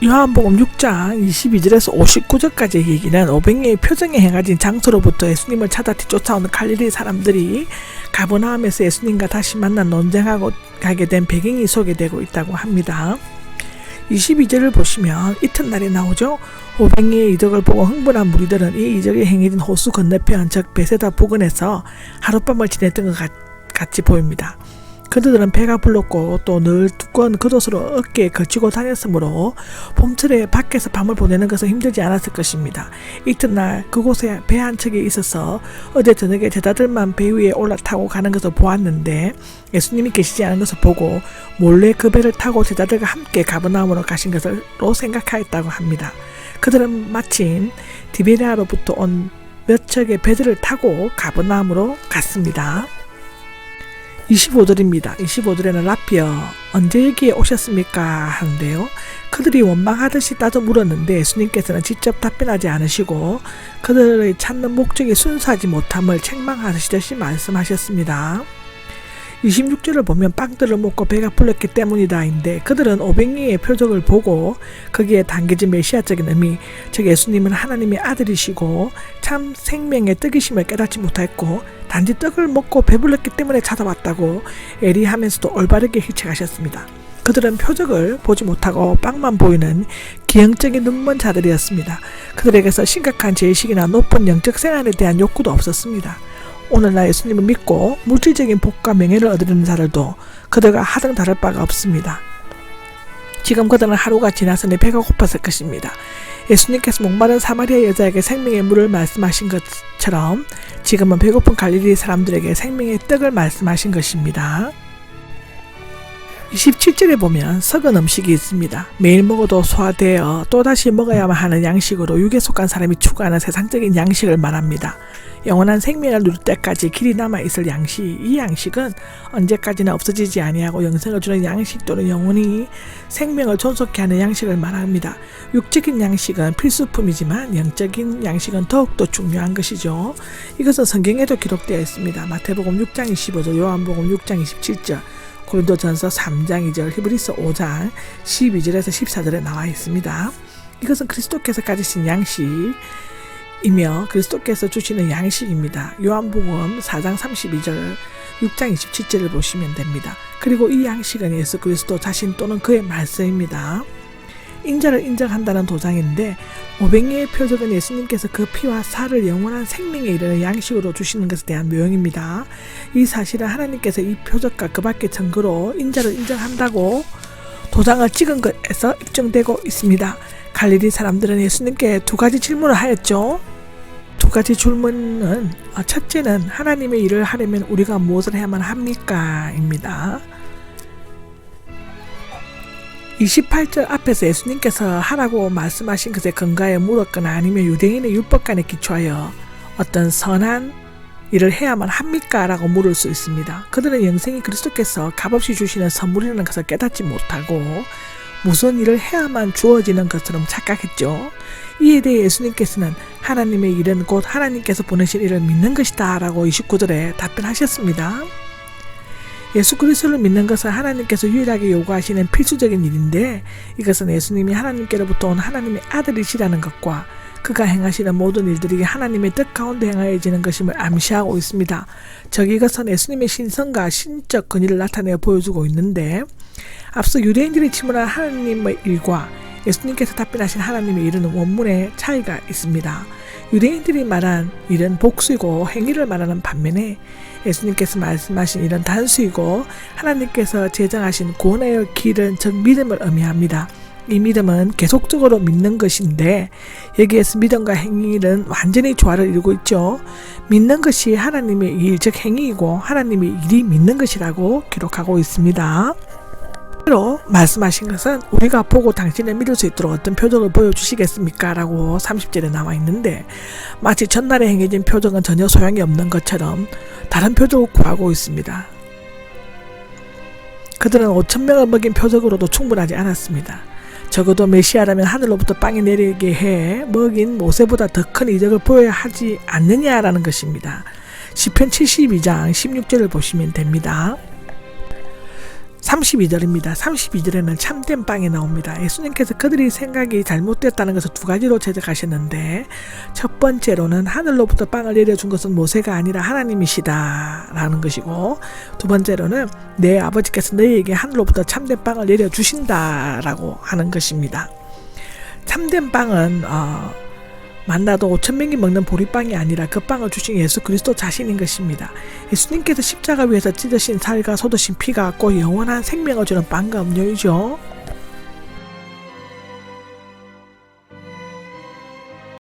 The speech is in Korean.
요한복음 6장 22절에서 59절까지의 얘기는 500명의 표정에 행하진 장소로부터 예수님을 찾아 뒤쫓아오는 갈릴리 사람들이 가버나움에서 예수님과 다시 만나 논쟁하고 가게 된 배경이 소개되고 있다고 합니다. 22절을 보시면 이튿날에 나오죠. 500명의 이적을 보고 흥분한 무리들은 이 이적이 행해진 호수 건너편 즉 베세다 부근에서 하룻밤을 지냈던 것 같이 보입니다. 그들은 배가 불렀고 또 늘 두꺼운 겉옷으로 어깨에 걸치고 다녔으므로 봄철에 밖에서 밤을 보내는 것은 힘들지 않았을 것입니다. 이튿날 그곳에 배 한 척이 있어서 어제 저녁에 제자들만 배 위에 올라타고 가는 것을 보았는데 예수님이 계시지 않은 것을 보고 몰래 그 배를 타고 제자들과 함께 가버나움으로 가신 것으로 생각하였다고 합니다. 그들은 마침 디베리아로부터 온 몇 척의 배들을 타고 가버나움으로 갔습니다. 25절입니다. 25절에는 라피어 언제 여기에 오셨습니까? 하는데요. 그들이 원망하듯이 따져 물었는데 예수님께서는 직접 답변하지 않으시고 그들의 찾는 목적이 순수하지 못함을 책망하시듯이 말씀하셨습니다. 26절을 보면 빵들을 먹고 배가 불렀기 때문이다인데 그들은 500명의 표적을 보고 거기에 담겨진 메시아적인 의미 즉 예수님은 하나님의 아들이시고 참 생명의 떡이심을 깨닫지 못했고 단지 떡을 먹고 배불렀기 때문에 찾아왔다고 애리하면서도 올바르게 힐책하셨습니다. 그들은 표적을 보지 못하고 빵만 보이는 기형적인 눈먼 자들이었습니다. 그들에게서 심각한 죄의식이나 높은 영적 생활에 대한 욕구도 없었습니다. 오늘날 예수님을 믿고 물질적인 복과 명예를 얻으려는 자들도 그들과 하등 다를 바가 없습니다. 지금 그들은 하루가 지났으니 배가 고팠을 것입니다. 예수님께서 목마른 사마리아 여자에게 생명의 물을 말씀하신 것처럼 지금은 배고픈 갈릴리 사람들에게 생명의 떡을 말씀하신 것입니다. 27절에 보면 썩은 음식이 있습니다. 매일 먹어도 소화되어 또다시 먹어야만 하는 양식으로 육에 속한 사람이 추구하는 세상적인 양식을 말합니다. 영원한 생명을 누릴 때까지 길이 남아있을 양식, 이 양식은 언제까지나 없어지지 아니하고 영생을 주는 양식 또는 영원히 생명을 존속케 하는 양식을 말합니다. 육적인 양식은 필수품이지만 영적인 양식은 더욱더 중요한 것이죠. 이것은 성경에도 기록되어 있습니다. 마태복음 6장 25절, 요한복음 6장 27절, 고린도전서 3장 2절, 히브리서 5장 12절에서 14절에 나와 있습니다. 이것은 그리스도께서 가지신 양식이며 그리스도께서 주시는 양식입니다. 요한복음 4장 32절, 6장 27절을 보시면 됩니다. 그리고 이 양식은 예수 그리스도 자신 또는 그의 말씀입니다. 인자를 인정한다는 도장인데 500명의 표적은 예수님께서 그 피와 살을 영원한 생명에 이르는 양식으로 주시는 것에 대한 묘형입니다. 이 사실은 하나님께서 이 표적과 그 밖의 증거로 인자를 인정한다고 도장을 찍은 것에서 입증되고 있습니다. 갈릴리 사람들은 예수님께 두 가지 질문을 하였죠. 두 가지 질문은 첫째는 하나님의 일을 하려면 우리가 무엇을 해야만 합니까? 입니다. 28절 앞에서 예수님께서 하라고 말씀하신 것에 근거하여 물었거나 아니면 유대인의 율법관에 기초하여 어떤 선한 일을 해야만 합니까? 라고 물을 수 있습니다. 그들은 영생이 그리스도께서 값없이 주시는 선물이라는 것을 깨닫지 못하고 무슨 일을 해야만 주어지는 것처럼 착각했죠. 이에 대해 예수님께서는 하나님의 일은 곧 하나님께서 보내신 일을 믿는 것이다 라고 29절에 답변하셨습니다. 예수 그리스도를 믿는 것은 하나님께서 유일하게 요구하시는 필수적인 일인데 이것은 예수님이 하나님께로부터 온 하나님의 아들이시라는 것과 그가 행하시는 모든 일들이 하나님의 뜻 가운데 행하여지는 것임을 암시하고 있습니다. 즉 이것은 예수님의 신성과 신적 권위를 나타내어 보여주고 있는데 앞서 유대인들이 질문한 하나님의 일과 예수님께서 답변하신 하나님의 일은 원문에 차이가 있습니다. 유대인들이 말한 일은 복수이고 행위를 말하는 반면에 예수님께서 말씀하신 일은 단수이고 하나님께서 제정하신 구원의 길은 즉 믿음을 의미합니다. 이 믿음은 계속적으로 믿는 것인데 여기에서 믿음과 행위는 완전히 조화를 이루고 있죠. 믿는 것이 하나님의 일 즉 행위이고 하나님의 일이 믿는 것이라고 기록하고 있습니다. 로 말씀하신 것은 우리가 보고 당신을 믿을 수 있도록 어떤 표적을 보여주시겠습니까? 라고 30절에 나와 있는데 마치 전날에 행해진 표적은 전혀 소용이 없는 것처럼 다른 표적을 구하고 있습니다. 그들은 5,000명을 먹인 표적으로도 충분하지 않았습니다. 적어도 메시아라면 하늘로부터 빵이 내리게 해 먹인 모세보다 더 큰 이적을 보여야 하지 않느냐라는 것입니다. 시편 72장 16절을 보시면 됩니다. 32절입니다. 32절에는 참된 빵이 나옵니다. 예수님께서 그들이 생각이 잘못됐다는 것을 두 가지로 제적하셨는데, 첫 번째로는 하늘로부터 빵을 내려준 것은 모세가 아니라 하나님이시다 라는 것이고, 두 번째로는 내 아버지께서 너희에게 하늘로부터 참된 빵을 내려주신다 라고 하는 것입니다. 참된 빵은 만나도 5,000명이 먹는 보리빵이 아니라 그 빵을 주신 예수 그리스도 자신인 것입니다. 예수님께서 십자가 위에서 찢으신 살과 쏟으신 피가 곧 영원한 생명을 주는 빵과 음료이죠.